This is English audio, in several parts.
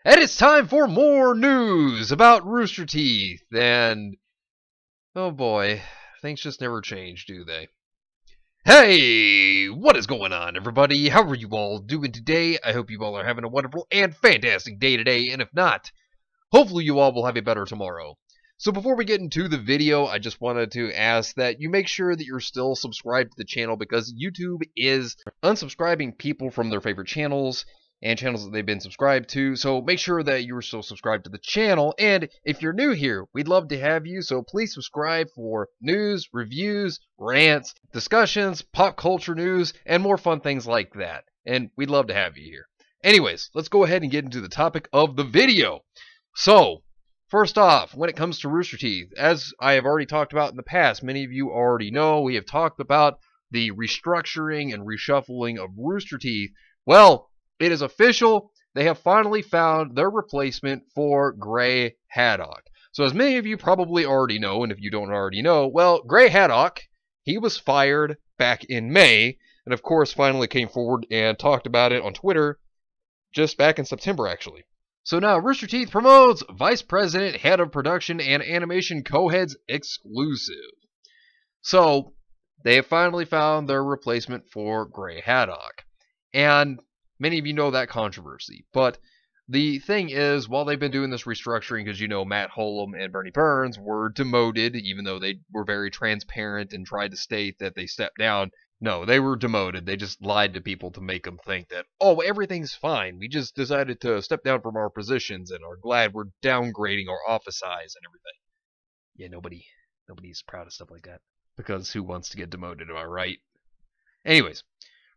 And it's time for more news about Rooster Teeth. And, oh boy, things just never change, do they? Hey, what is going on, everybody? How are you all doing today? I hope you all are having a wonderful and fantastic day today. And if not, hopefully you all will have a better tomorrow. So before we get into the video, I just wanted to ask that you make sure that you're still subscribed to the channel, because YouTube is unsubscribing people from their favorite channels and channels that they've been subscribed to. So make sure that you're still subscribed to the channel. And if you're new here, we'd love to have you. So please subscribe for news, reviews, rants, discussions, pop culture news, and more fun things like that. And we'd love to have you here. Anyways, let's go ahead and get into the topic of the video. So, first off, when it comes to Rooster Teeth, as I have already talked about in the past, many of you already know, we have talked about the restructuring and reshuffling of Rooster Teeth. Well, it is official. They have finally found their replacement for Gray Haddock. So as many of you probably already know, and if you don't already know, well, Gray Haddock, he was fired back in May, and of course finally came forward and talked about it on Twitter just back in September, actually. So now Rooster Teeth promotes Vice President, Head of Production, and Animation Co-Heads exclusive. So they have finally found their replacement for Gray Haddock. And many of you know that controversy. But the thing is, while they've been doing this restructuring, because you know Matt Holm and Bernie Burns were demoted, even though they were very transparent and tried to state that they stepped down. No, they were demoted. They just lied to people to make them think that, oh, everything's fine. We just decided to step down from our positions and are glad we're downgrading our office size and everything. Yeah, nobody's proud of stuff like that. Because who wants to get demoted, am I right? Anyways,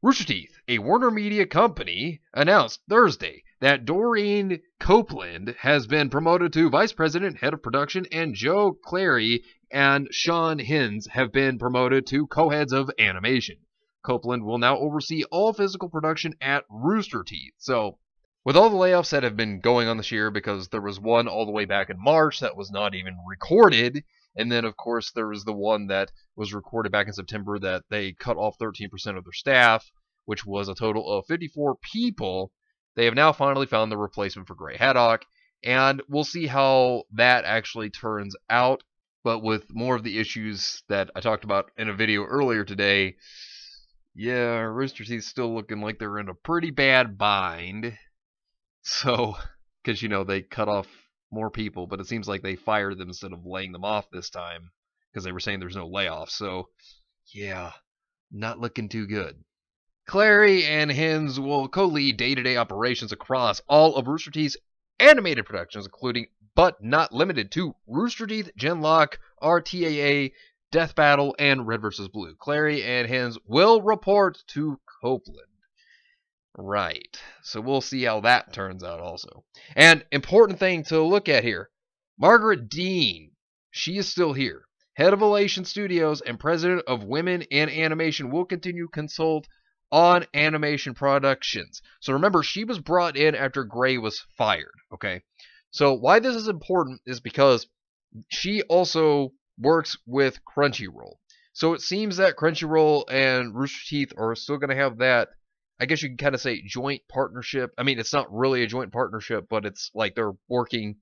Rooster Teeth, a Warner Media company, announced Thursday that Doreen Copeland has been promoted to Vice President, Head of Production, and Joe Clary and Sean Hines have been promoted to co-heads of animation. Copeland will now oversee all physical production at Rooster Teeth. So, with all the layoffs that have been going on this year, because there was one all the way back in March that was not even recorded, and then, of course, there was the one that was recorded back in September that they cut off 13% of their staff, which was a total of 54 people. They have now finally found the replacement for Gray Haddock, and we'll see how that actually turns out. But with more of the issues that I talked about in a video earlier today, yeah, Rooster Teeth's still looking like they're in a pretty bad bind. So, because, you know, they cut off more people, but it seems like they fired them instead of laying them off this time, because they were saying there's no layoffs. So, yeah, not looking too good. Clary and Hines will co-lead day-to-day operations across all of Rooster Teeth's animated productions, including, but not limited to, Rooster Teeth, Genlock, RTAA, Death Battle, and Red vs. Blue. Clary and Hines will report to Copeland. Right. So we'll see how that turns out also. And important thing to look at here, Margaret Dean, she is still here. Head of Elation Studios and President of Women in Animation, will continue to consult on animation productions. So remember, she was brought in after Gray was fired, okay? So why this is important is because she also works with Crunchyroll. So it seems that Crunchyroll and Rooster Teeth are still going to have that, I guess you can kind of say, joint partnership. I mean, it's not really a joint partnership, but it's like they're working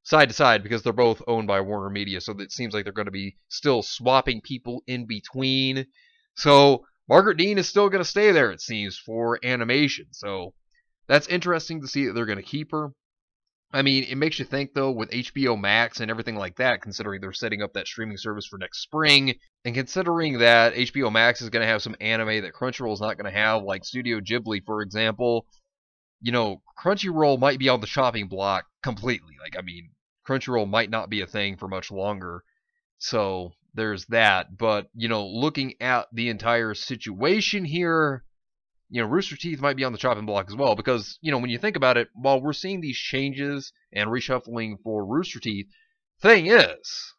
side to side because they're both owned by Warner Media. So it seems like they're going to be still swapping people in between. So Margaret Dean is still going to stay there, it seems, for animation. So that's interesting to see that they're going to keep her. I mean, it makes you think, though, with HBO Max and everything like that, considering they're setting up that streaming service for next spring, and considering that HBO Max is going to have some anime that Crunchyroll is not going to have, like Studio Ghibli, for example, you know, Crunchyroll might be on the chopping block completely. Like, I mean, Crunchyroll might not be a thing for much longer, so there's that. But, you know, looking at the entire situation here, you know, Rooster Teeth might be on the chopping block as well, because, you know, when you think about it, while we're seeing these changes and reshuffling for Rooster Teeth, thing is,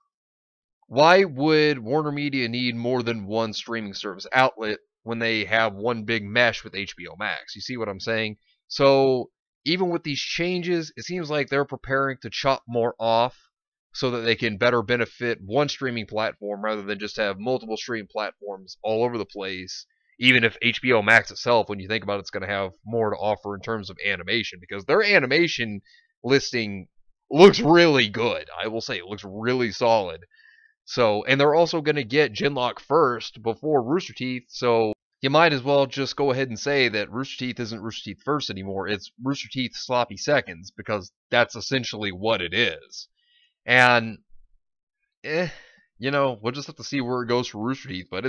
why would Warner Media need more than one streaming service outlet when they have one big mesh with HBO Max? You see what I'm saying? So, even with these changes, it seems like they're preparing to chop more off so that they can better benefit one streaming platform rather than just have multiple streaming platforms all over the place Even if HBO Max itself, when you think about it, it's going to have more to offer in terms of animation, because their animation listing looks really good. I will say it looks really solid. So, and they're also going to get Genlock first before Rooster Teeth, so you might as well just go ahead and say that Rooster Teeth isn't Rooster Teeth first anymore. It's Rooster Teeth sloppy seconds, because that's essentially what it is. And, we'll just have to see where it goes for Rooster Teeth, but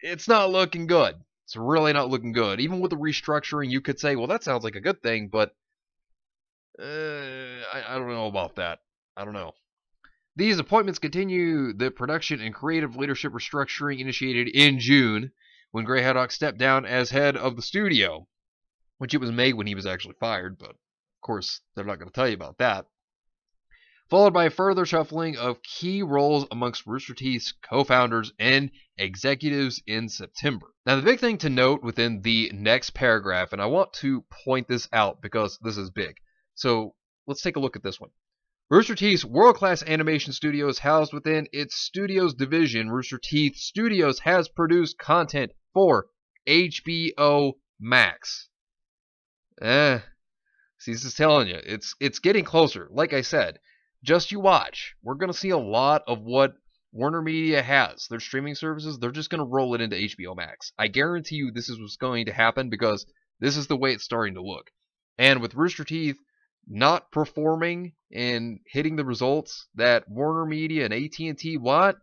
it's not looking good. It's really not looking good. Even with the restructuring, you could say, well, that sounds like a good thing, but I don't know about that. I don't know. These appointments continue the production and creative leadership restructuring initiated in June when Gray Haddock stepped down as head of the studio, which it was May when he was actually fired, but of course they're not going to tell you about that. Followed by further shuffling of key roles amongst Rooster Teeth's co-founders and executives in September. Now, the big thing to note within the next paragraph, and I want to point this out because this is big. So let's take a look at this one. Rooster Teeth's world-class animation studio is housed within its studios division. Rooster Teeth Studios has produced content for HBO Max. See, this is telling you, it's getting closer. Like I said, just you watch. We're going to see a lot of what Warner Media has. Their streaming services, they're just going to roll it into HBO Max. I guarantee you this is what's going to happen because this is the way it's starting to look. And with Rooster Teeth not performing and hitting the results that Warner Media and AT&T want,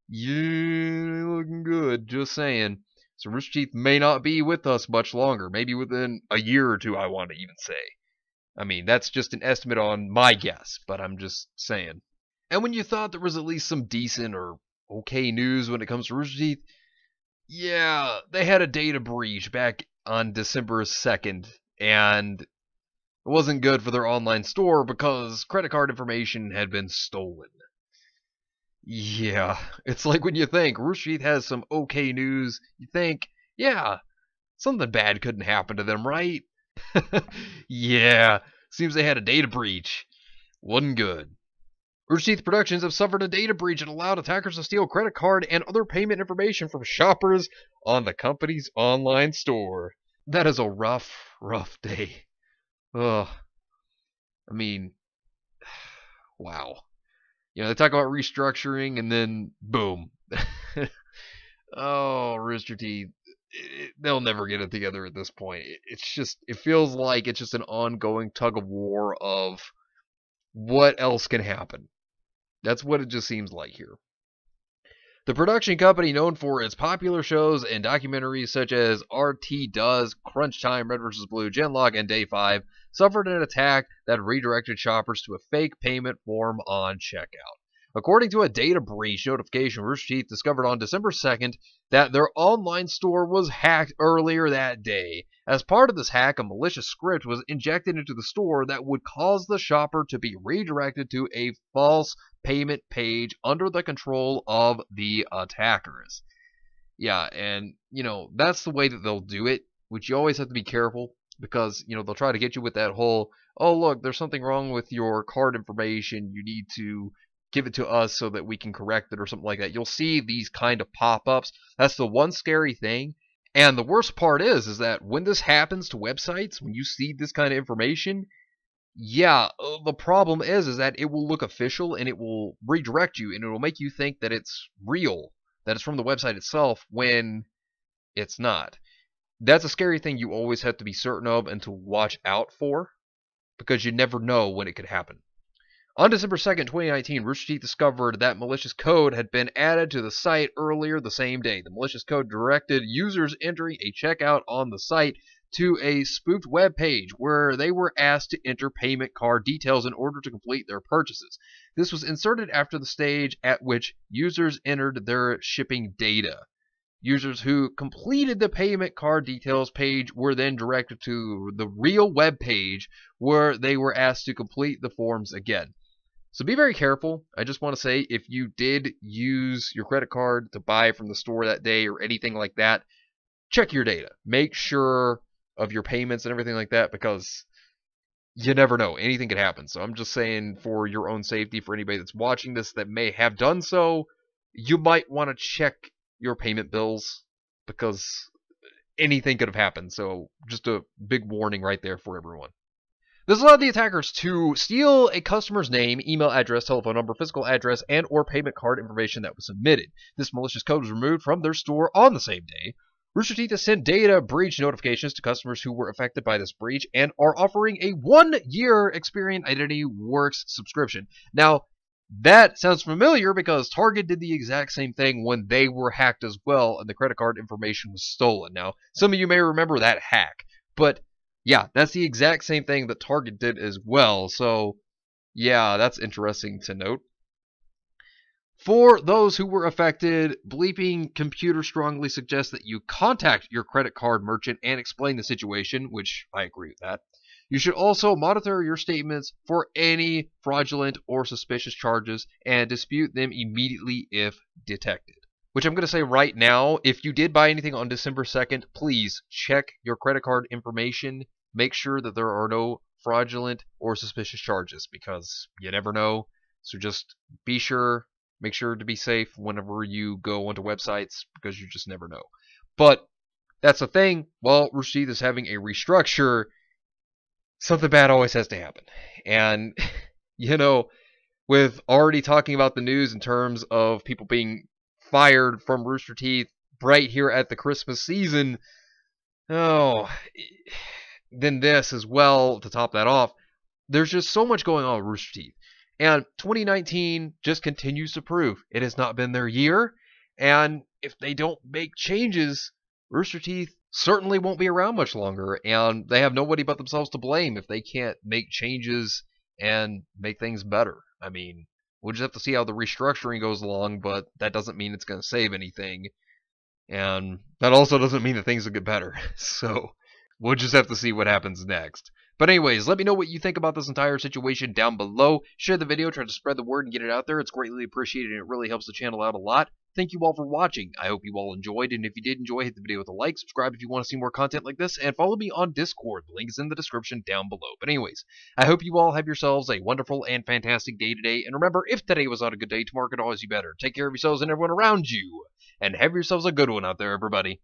yeah, looking good, just saying. So Rooster Teeth may not be with us much longer, maybe within a year or two, I want to even say. I mean, that's just an estimate on my guess, but I'm just saying. And when you thought there was at least some decent or okay news when it comes to Rooster Teeth, yeah, they had a data breach back on December 2nd, and it wasn't good for their online store because credit card information had been stolen. Yeah, it's like when you think Rooster Teeth has some okay news, you think, yeah, something bad couldn't happen to them, right? Yeah, seems they had a data breach. Wasn't good. Rooster Teeth Productions have suffered a data breach that allowed attackers to steal credit card and other payment information from shoppers on the company's online store. That is a rough, rough day. Ugh. I mean, wow. They talk about restructuring and then boom. Oh, Rooster Teeth. They'll never get it together at this point. It feels like it's just an ongoing tug of war of what else can happen. That's what it just seems like here. The production company, known for its popular shows and documentaries such as RT Does, Crunch Time, Red vs. Blue, Genlock, and Day 5, suffered an attack that redirected shoppers to a fake payment form on checkout. According to a data breach notification, Rooster Teeth discovered on December 2nd that their online store was hacked earlier that day. As part of this hack, a malicious script was injected into the store that would cause the shopper to be redirected to a false payment page under the control of the attackers. Yeah, and, that's the way that they'll do it, which you always have to be careful because, they'll try to get you with that whole, oh, look, there's something wrong with your card information, you need to give it to us so that we can correct it or something like that. You'll see these kind of pop-ups. That's the one scary thing. And the worst part is that when this happens to websites, when you see this kind of information, yeah, the problem is that it will look official and it will redirect you and it will make you think that it's real, that it's from the website itself when it's not. That's a scary thing you always have to be certain of and to watch out for because you never know when it could happen. On December 2nd, 2019, Rooster Teeth discovered that malicious code had been added to the site earlier the same day. The malicious code directed users entering a checkout on the site to a spoofed web page where they were asked to enter payment card details in order to complete their purchases. This was inserted after the stage at which users entered their shipping data. Users who completed the payment card details page were then directed to the real web page where they were asked to complete the forms again. So be very careful. I just want to say if you did use your credit card to buy from the store that day or anything like that, check your data. Make sure of your payments and everything like that because you never know. Anything could happen. So I'm just saying for your own safety, for anybody that's watching this that may have done so, you might want to check your payment bills because anything could have happened. So just a big warning right there for everyone. This allowed the attackers to steal a customer's name, email address, telephone number, physical address, and or payment card information that was submitted. This malicious code was removed from their store on the same day. Rooster Teeth has sent data breach notifications to customers who were affected by this breach and are offering a 1-year Experian Identity Works subscription. Now, that sounds familiar because Target did the exact same thing when they were hacked as well and the credit card information was stolen. Now, some of you may remember that hack, but yeah, that's the exact same thing that Target did as well. So, yeah, that's interesting to note. For those who were affected, Bleeping Computer strongly suggests that you contact your credit card merchant and explain the situation, which I agree with that. You should also monitor your statements for any fraudulent or suspicious charges and dispute them immediately if detected. Which I'm going to say right now, if you did buy anything on December 2nd, please check your credit card information. Make sure that there are no fraudulent or suspicious charges because you never know. So just be sure. Make sure to be safe whenever you go onto websites because you just never know. But that's the thing. While Rooster Teeth is having a restructure, something bad always has to happen. And, you know, with already talking about the news in terms of people being fired from Rooster Teeth right here at the Christmas season, then this as well to top that off. There's just so much going on with Rooster Teeth. And 2019 just continues to prove it has not been their year. And if they don't make changes, Rooster Teeth certainly won't be around much longer. And they have nobody but themselves to blame if they can't make changes and make things better. I mean, we'll just have to see how the restructuring goes along, but that doesn't mean it's going to save anything. And that also doesn't mean that things will get better. So we'll just have to see what happens next. But anyways, let me know what you think about this entire situation down below. Share the video, try to spread the word and get it out there. It's greatly appreciated and it really helps the channel out a lot. Thank you all for watching. I hope you all enjoyed, and if you did enjoy, hit the video with a like, subscribe if you want to see more content like this, and follow me on Discord. The link is in the description down below. But anyways, I hope you all have yourselves a wonderful and fantastic day today, and remember, if today was not a good day, tomorrow could always be better. Take care of yourselves and everyone around you, and have yourselves a good one out there, everybody.